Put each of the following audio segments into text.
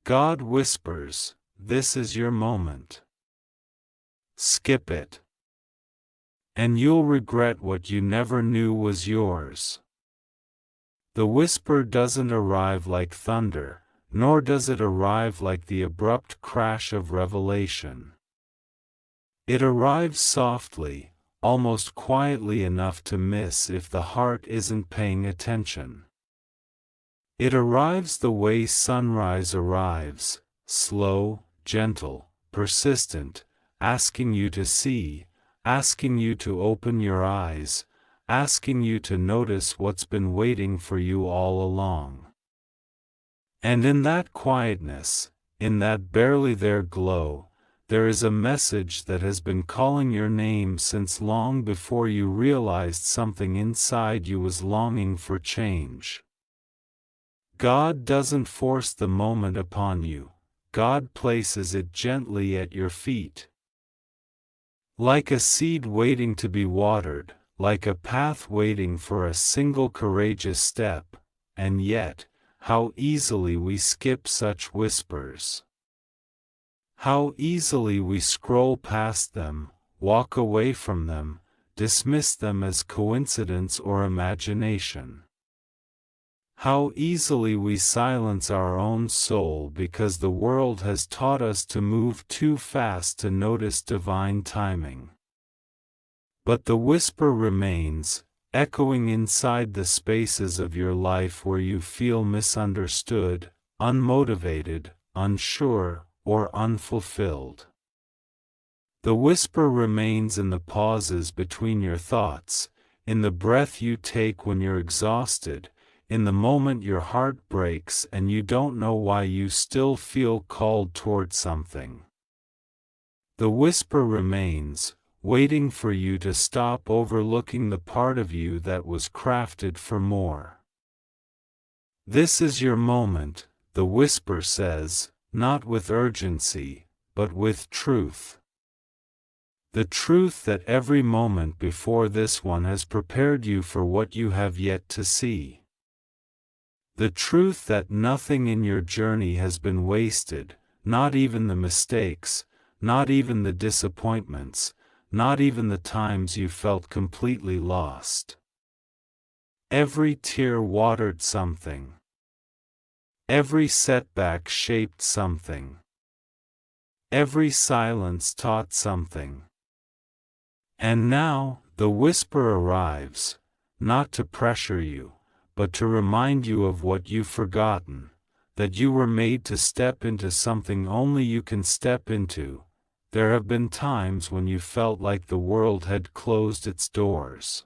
God whispers, this is your moment. Skip it, and you'll regret what you never knew was yours. The whisper doesn't arrive like thunder, nor does it arrive like the abrupt crash of revelation. It arrives softly, almost quietly enough to miss if the heart isn't paying attention. It arrives the way sunrise arrives, slow, gentle, persistent, asking you to see, asking you to open your eyes, asking you to notice what's been waiting for you all along. And in that quietness, in that barely there glow, there is a message that has been calling your name since long before you realized something inside you was longing for change. God doesn't force the moment upon you, God places it gently at your feet. Like a seed waiting to be watered, like a path waiting for a single courageous step, and yet, how easily we skip such whispers. How easily we scroll past them, walk away from them, dismiss them as coincidence or imagination. How easily we silence our own soul because the world has taught us to move too fast to notice divine timing. But the whisper remains, echoing inside the spaces of your life where you feel misunderstood, unmotivated, unsure, or unfulfilled. The whisper remains in the pauses between your thoughts, in the breath you take when you're exhausted, in the moment your heart breaks and you don't know why you still feel called toward something. The whisper remains, waiting for you to stop overlooking the part of you that was crafted for more. This is your moment, the whisper says, not with urgency, but with truth. The truth that every moment before this one has prepared you for what you have yet to see. The truth that nothing in your journey has been wasted, not even the mistakes, not even the disappointments, not even the times you felt completely lost. Every tear watered something. Every setback shaped something. Every silence taught something. And now, the whisper arrives, not to pressure you, but to remind you of what you've forgotten, that you were made to step into something only you can step into. There have been times when you felt like the world had closed its doors.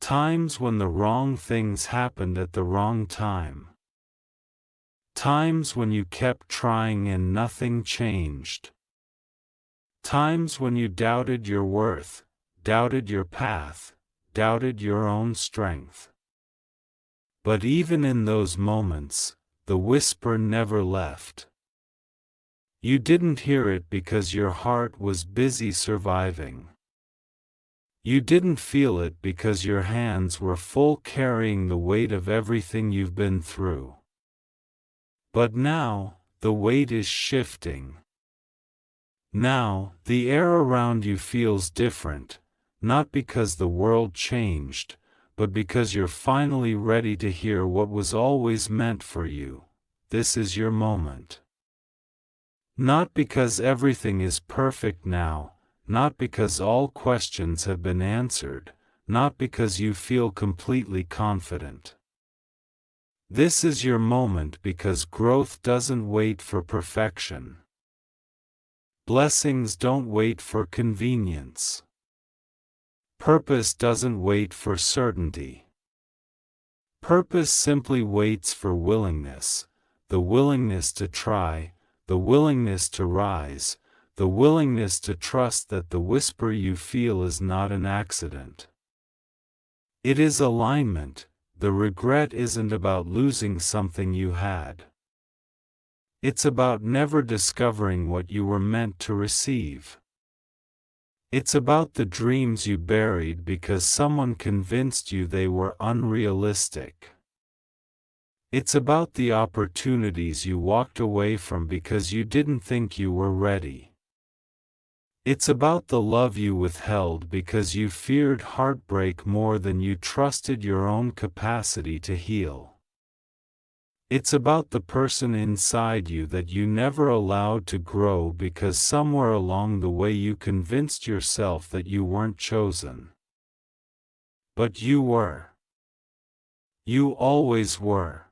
Times when the wrong things happened at the wrong time. Times when you kept trying and nothing changed. Times when you doubted your worth, doubted your path, doubted your own strength. But even in those moments, the whisper never left. You didn't hear it because your heart was busy surviving. You didn't feel it because your hands were full carrying the weight of everything you've been through. But now, the weight is shifting. Now, the air around you feels different, not because the world changed, but because you're finally ready to hear what was always meant for you. This is your moment. Not because everything is perfect now, not because all questions have been answered, not because you feel completely confident. This is your moment because growth doesn't wait for perfection. Blessings don't wait for convenience. Purpose doesn't wait for certainty. Purpose simply waits for willingness, the willingness to try, the willingness to rise, the willingness to trust that the whisper you feel is not an accident. It is alignment. The regret isn't about losing something you had. It's about never discovering what you were meant to receive. It's about the dreams you buried because someone convinced you they were unrealistic. It's about the opportunities you walked away from because you didn't think you were ready. It's about the love you withheld because you feared heartbreak more than you trusted your own capacity to heal. It's about the person inside you that you never allowed to grow because somewhere along the way you convinced yourself that you weren't chosen. But you were. You always were.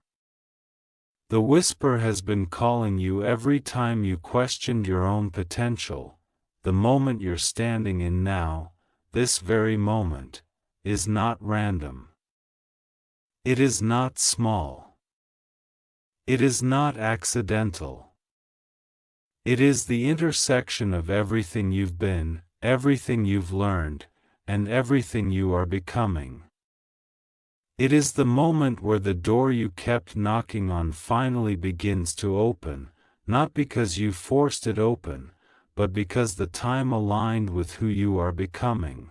The whisper has been calling you every time you questioned your own potential. The moment you're standing in now, this very moment, is not random. It is not small. It is not accidental. It is the intersection of everything you've been, everything you've learned, and everything you are becoming. It is the moment where the door you kept knocking on finally begins to open, not because you forced it open, but because the time aligned with who you are becoming.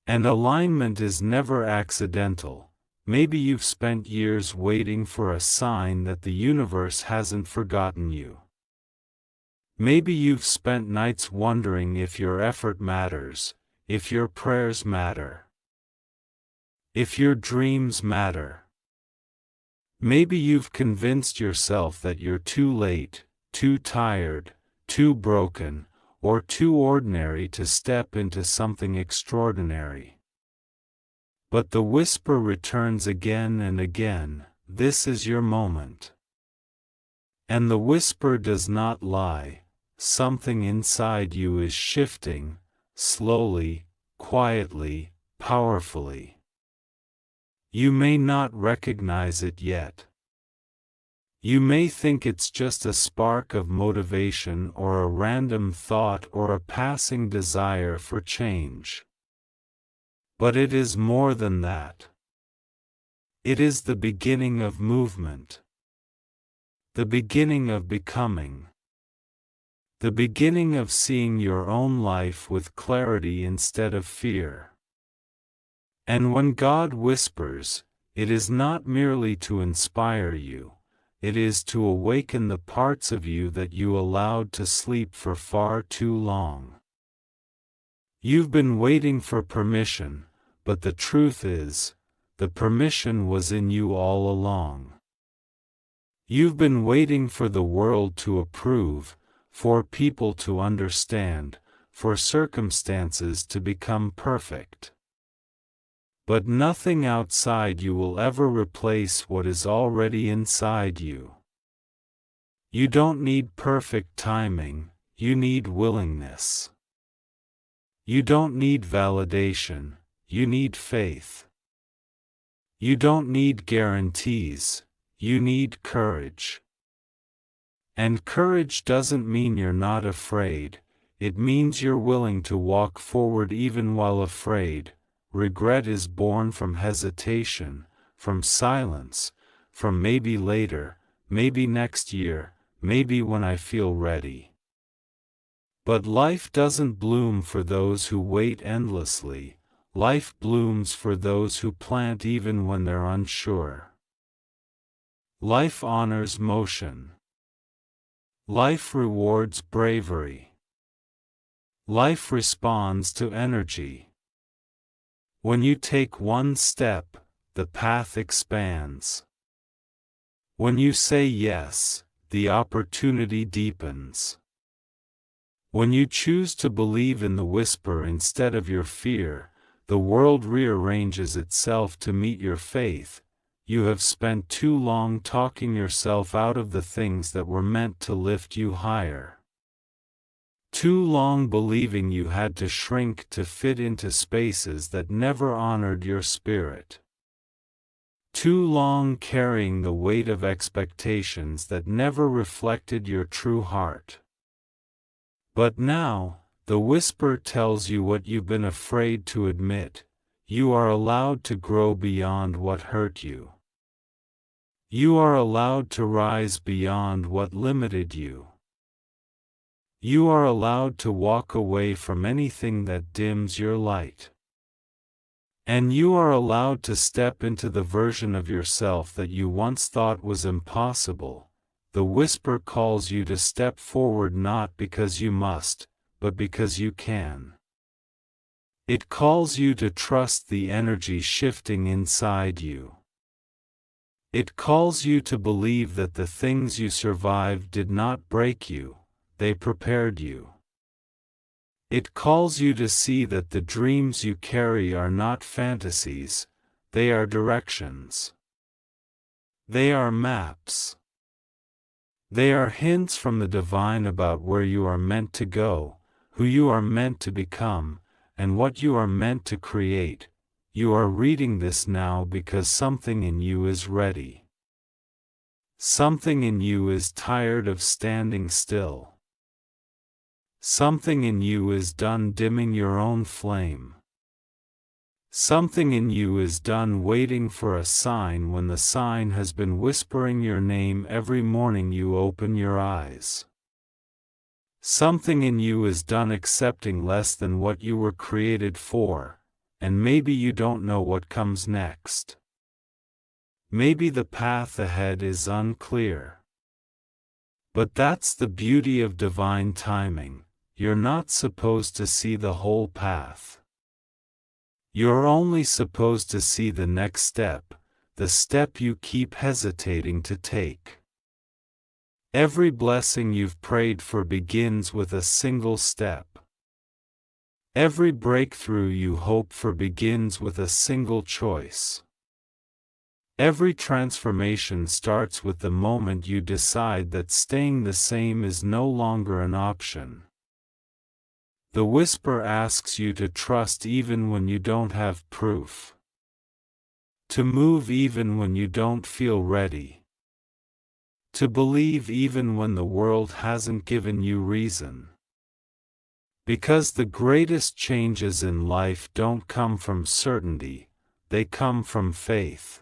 And alignment is never accidental. Maybe you've spent years waiting for a sign that the universe hasn't forgotten you. Maybe you've spent nights wondering if your effort matters, if your prayers matter, if your dreams matter. Maybe you've convinced yourself that you're too late, too tired, too broken, or too ordinary to step into something extraordinary. But the whisper returns again and again, this is your moment. And the whisper does not lie, something inside you is shifting, slowly, quietly, powerfully. You may not recognize it yet. You may think it's just a spark of motivation or a random thought or a passing desire for change. But it is more than that. It is the beginning of movement. The beginning of becoming. The beginning of seeing your own life with clarity instead of fear. And when God whispers, it is not merely to inspire you, it is to awaken the parts of you that you allowed to sleep for far too long. You've been waiting for permission, but the truth is, the permission was in you all along. You've been waiting for the world to approve, for people to understand, for circumstances to become perfect. But nothing outside you will ever replace what is already inside you. You don't need perfect timing, you need willingness. You don't need validation, you need faith. You don't need guarantees, you need courage. And courage doesn't mean you're not afraid, it means you're willing to walk forward even while afraid. Regret is born from hesitation, from silence, from maybe later, maybe next year, maybe when I feel ready. But life doesn't bloom for those who wait endlessly, life blooms for those who plant even when they're unsure. Life honors motion. Life rewards bravery. Life responds to energy. When you take one step, the path expands. When you say yes, the opportunity deepens. When you choose to believe in the whisper instead of your fear, the world rearranges itself to meet your faith. You have spent too long talking yourself out of the things that were meant to lift you higher. Too long believing you had to shrink to fit into spaces that never honored your spirit. Too long carrying the weight of expectations that never reflected your true heart. But now, the whisper tells you what you've been afraid to admit. You are allowed to grow beyond what hurt you. You are allowed to rise beyond what limited you. You are allowed to walk away from anything that dims your light. And you are allowed to step into the version of yourself that you once thought was impossible. The whisper calls you to step forward not because you must, but because you can. It calls you to trust the energy shifting inside you. It calls you to believe that the things you survived did not break you, they prepared you. It calls you to see that the dreams you carry are not fantasies, they are directions. They are maps. They are hints from the divine about where you are meant to go, who you are meant to become, and what you are meant to create. You are reading this now because something in you is ready. Something in you is tired of standing still. Something in you is done dimming your own flame. Something in you is done waiting for a sign when the sign has been whispering your name every morning you open your eyes. Something in you is done accepting less than what you were created for, and maybe you don't know what comes next. Maybe the path ahead is unclear. But that's the beauty of divine timing. You're not supposed to see the whole path. You're only supposed to see the next step, the step you keep hesitating to take. Every blessing you've prayed for begins with a single step. Every breakthrough you hope for begins with a single choice. Every transformation starts with the moment you decide that staying the same is no longer an option. The whisper asks you to trust even when you don't have proof. To move even when you don't feel ready. To believe even when the world hasn't given you reason. Because the greatest changes in life don't come from certainty, they come from faith.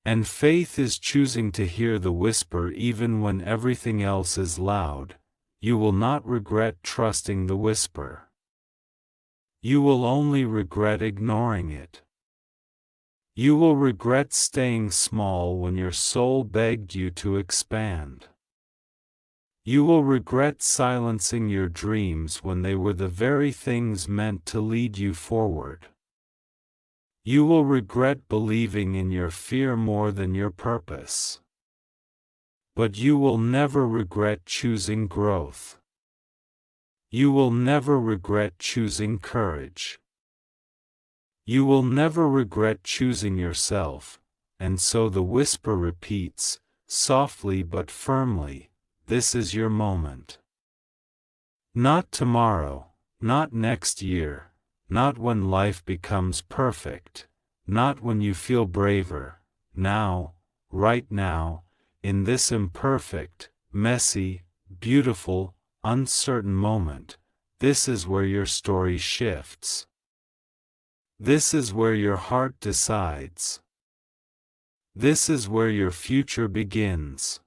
And faith is choosing to hear the whisper even when everything else is loud. You will not regret trusting the whisper. You will only regret ignoring it. You will regret staying small when your soul begged you to expand. You will regret silencing your dreams when they were the very things meant to lead you forward. You will regret believing in your fear more than your purpose. But you will never regret choosing growth. You will never regret choosing courage. You will never regret choosing yourself, and so the whisper repeats, softly but firmly, this is your moment. Not tomorrow, not next year, not when life becomes perfect, not when you feel braver, now, right now, in this imperfect, messy, beautiful, uncertain moment, this is where your story shifts. This is where your heart decides. This is where your future begins.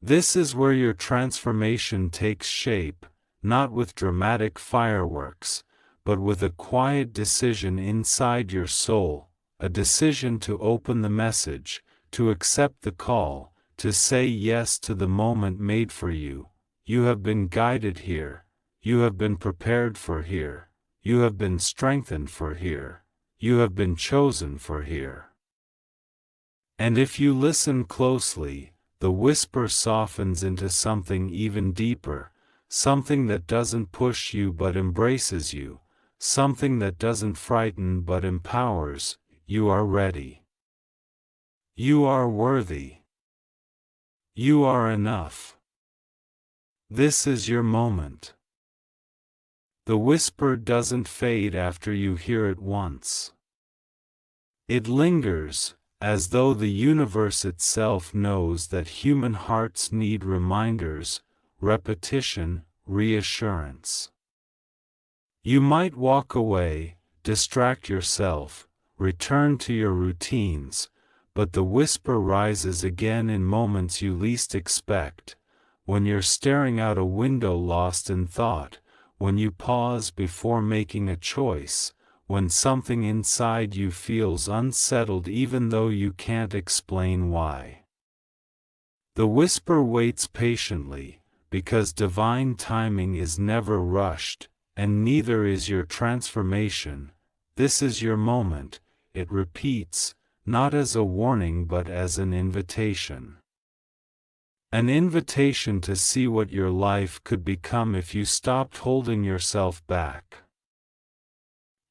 This is where your transformation takes shape, not with dramatic fireworks, but with a quiet decision inside your soul, a decision to open the message, to accept the call, to say yes to the moment made for you. You have been guided here. You have been prepared for here. You have been strengthened for here. You have been chosen for here. And if you listen closely, the whisper softens into something even deeper, something that doesn't push you but embraces you, something that doesn't frighten but empowers. You are ready. You are worthy. You are enough. This is your moment. The whisper doesn't fade after you hear it once. It lingers, as though the universe itself knows that human hearts need reminders, repetition, reassurance. You might walk away, distract yourself, return to your routines, but the whisper rises again in moments you least expect, when you're staring out a window lost in thought, when you pause before making a choice, when something inside you feels unsettled even though you can't explain why. The whisper waits patiently, because divine timing is never rushed, and neither is your transformation. This is your moment, it repeats, not as a warning but as an invitation. An invitation to see what your life could become if you stopped holding yourself back.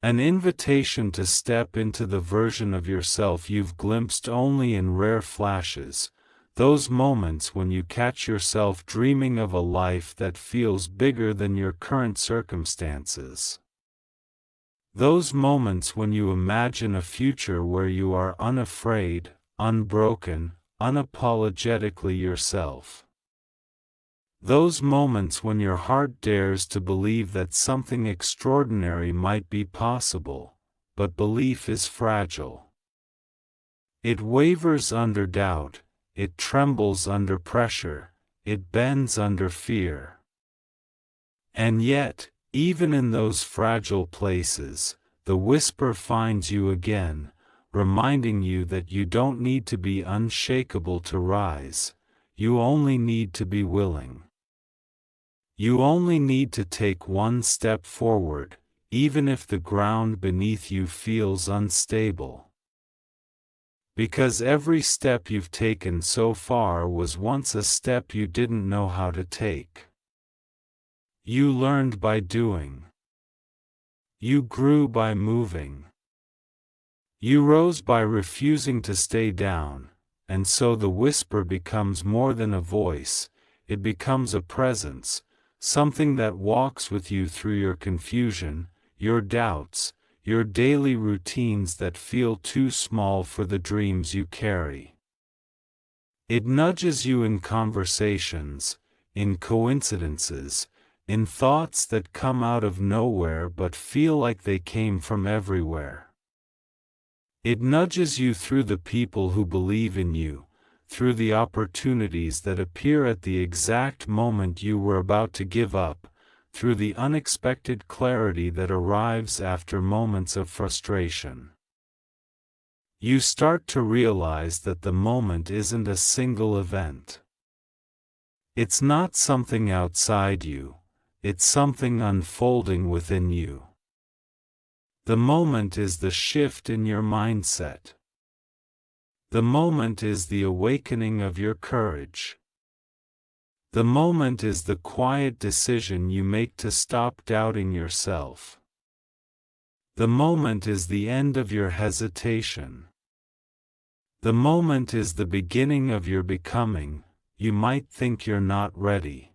An invitation to step into the version of yourself you've glimpsed only in rare flashes, those moments when you catch yourself dreaming of a life that feels bigger than your current circumstances. Those moments when you imagine a future where you are unafraid, unbroken, unapologetically yourself. Those moments when your heart dares to believe that something extraordinary might be possible, but belief is fragile. It wavers under doubt, it trembles under pressure, it bends under fear. And yet, even in those fragile places, the whisper finds you again, reminding you that you don't need to be unshakable to rise, you only need to be willing. You only need to take one step forward, even if the ground beneath you feels unstable. Because every step you've taken so far was once a step you didn't know how to take. You learned by doing. You grew by moving. You rose by refusing to stay down, and so the whisper becomes more than a voice, it becomes a presence, something that walks with you through your confusion, your doubts, your daily routines that feel too small for the dreams you carry. It nudges you in conversations, in coincidences, in thoughts that come out of nowhere but feel like they came from everywhere. It nudges you through the people who believe in you, through the opportunities that appear at the exact moment you were about to give up, through the unexpected clarity that arrives after moments of frustration. You start to realize that the moment isn't a single event. It's not something outside you, it's something unfolding within you. The moment is the shift in your mindset. The moment is the awakening of your courage. The moment is the quiet decision you make to stop doubting yourself. The moment is the end of your hesitation. The moment is the beginning of your becoming. You might think you're not ready.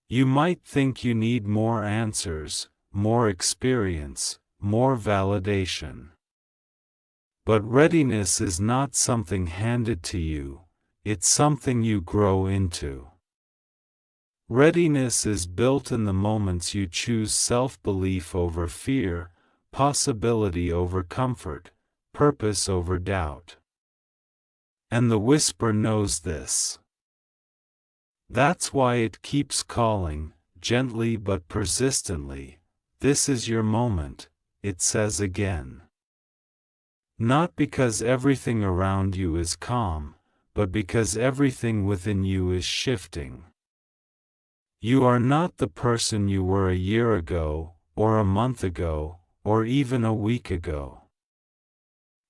You might think you need more answers, more experience, more validation. But readiness is not something handed to you, it's something you grow into. Readiness is built in the moments you choose self-belief over fear, possibility over comfort, purpose over doubt. And the whisper knows this. That's why it keeps calling, gently but persistently, "This is your moment," it says again. Not because everything around you is calm, but because everything within you is shifting. You are not the person you were a year ago, or a month ago, or even a week ago.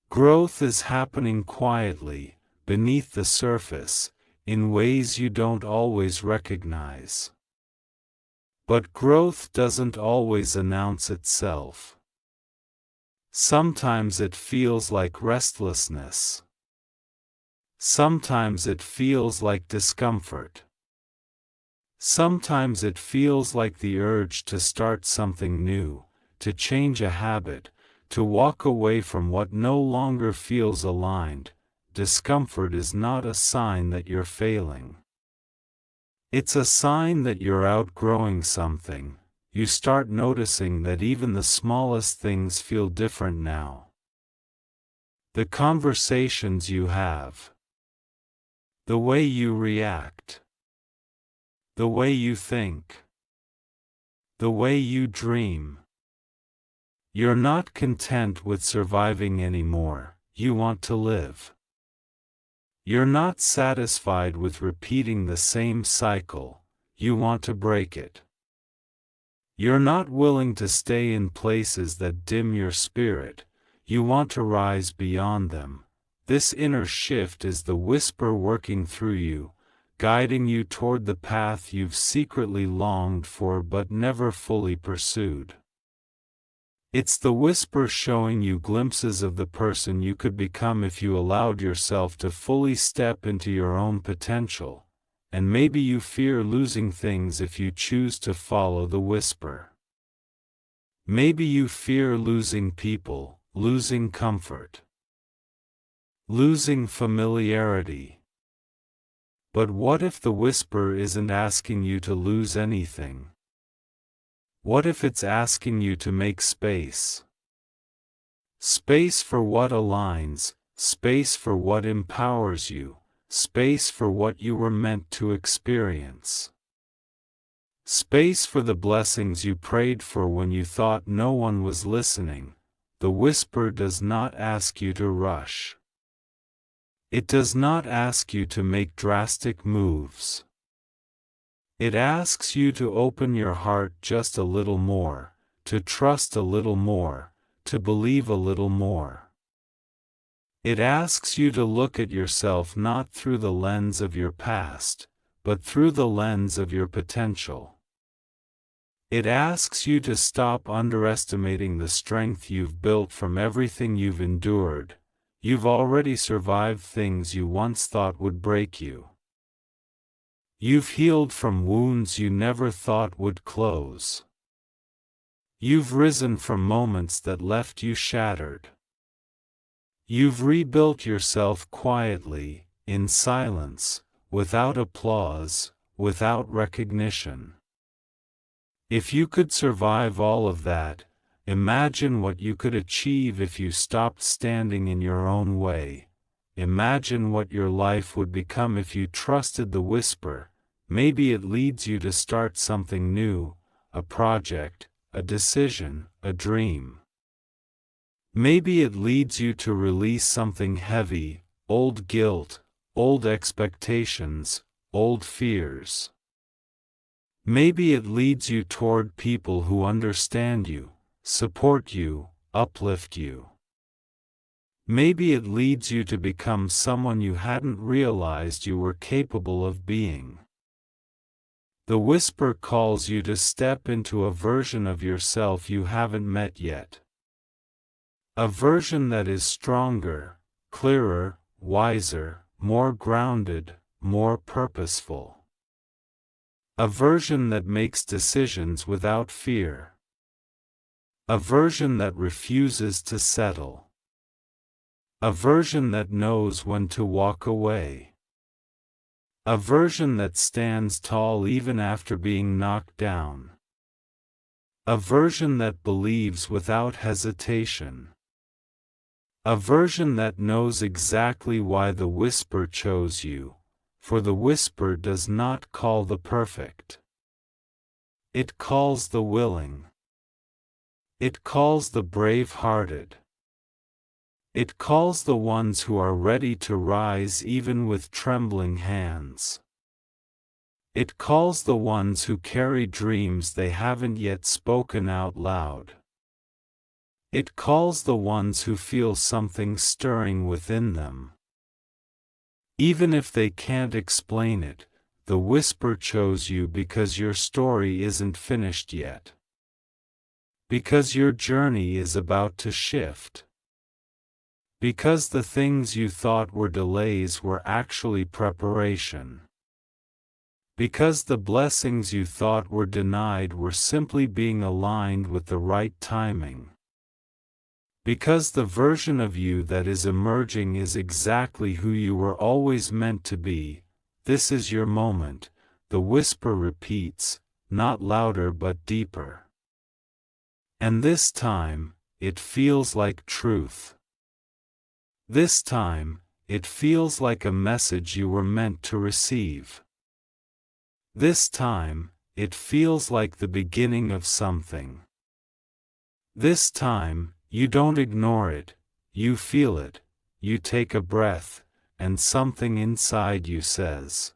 Growth is happening quietly, beneath the surface, in ways you don't always recognize. But growth doesn't always announce itself. Sometimes it feels like restlessness. Sometimes it feels like discomfort. Sometimes it feels like the urge to start something new, to change a habit, to walk away from what no longer feels aligned. Discomfort is not a sign that you're failing. It's a sign that you're outgrowing something. You start noticing that even the smallest things feel different now. The conversations you have. The way you react. The way you think. The way you dream. You're not content with surviving anymore, you want to live. You're not satisfied with repeating the same cycle, you want to break it. You're not willing to stay in places that dim your spirit, you want to rise beyond them. This inner shift is the whisper working through you, guiding you toward the path you've secretly longed for but never fully pursued. It's the whisper showing you glimpses of the person you could become if you allowed yourself to fully step into your own potential, and maybe you fear losing things if you choose to follow the whisper. Maybe you fear losing people, losing comfort, losing familiarity. But what if the whisper isn't asking you to lose anything? What if it's asking you to make space? Space for what aligns, space for what empowers you, space for what you were meant to experience. Space for the blessings you prayed for when you thought no one was listening. The whisper does not ask you to rush. It does not ask you to make drastic moves. It asks you to open your heart just a little more, to trust a little more, to believe a little more. It asks you to look at yourself not through the lens of your past, but through the lens of your potential. It asks you to stop underestimating the strength you've built from everything you've endured. You've already survived things you once thought would break you. You've healed from wounds you never thought would close. You've risen from moments that left you shattered. You've rebuilt yourself quietly, in silence, without applause, without recognition. If you could survive all of that, imagine what you could achieve if you stopped standing in your own way. Imagine what your life would become if you trusted the whisper. Maybe it leads you to start something new, a project, a decision, a dream. Maybe it leads you to release something heavy, old guilt, old expectations, old fears. Maybe it leads you toward people who understand you, support you, uplift you. Maybe it leads you to become someone you hadn't realized you were capable of being. The whisper calls you to step into a version of yourself you haven't met yet. A version that is stronger, clearer, wiser, more grounded, more purposeful. A version that makes decisions without fear. A version that refuses to settle. A version that knows when to walk away. A version that stands tall even after being knocked down. A version that believes without hesitation. A version that knows exactly why the whisper chose you, for the whisper does not call the perfect. It calls the willing. It calls the brave-hearted. It calls the ones who are ready to rise even with trembling hands. It calls the ones who carry dreams they haven't yet spoken out loud. It calls the ones who feel something stirring within them. Even if they can't explain it, the whisper chose you because your story isn't finished yet. Because your journey is about to shift. Because the things you thought were delays were actually preparation. Because the blessings you thought were denied were simply being aligned with the right timing. Because the version of you that is emerging is exactly who you were always meant to be. This is your moment, the whisper repeats, not louder but deeper. And this time, it feels like truth. This time, it feels like a message you were meant to receive. This time, it feels like the beginning of something. This time, you don't ignore it, you feel it, you take a breath, and something inside you says,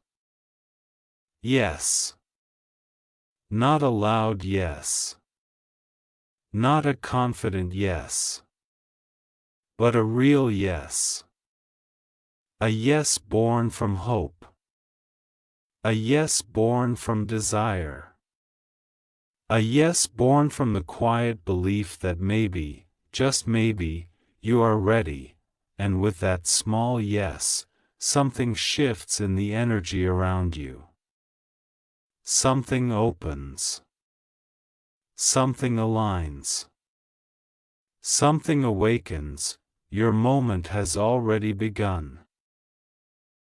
yes. Not a loud yes. Not a confident yes. But a real yes. A yes born from hope. A yes born from desire. A yes born from the quiet belief that maybe, just maybe, you are ready, and with that small yes, something shifts in the energy around you. Something opens. Something aligns. Something awakens. Your moment has already begun.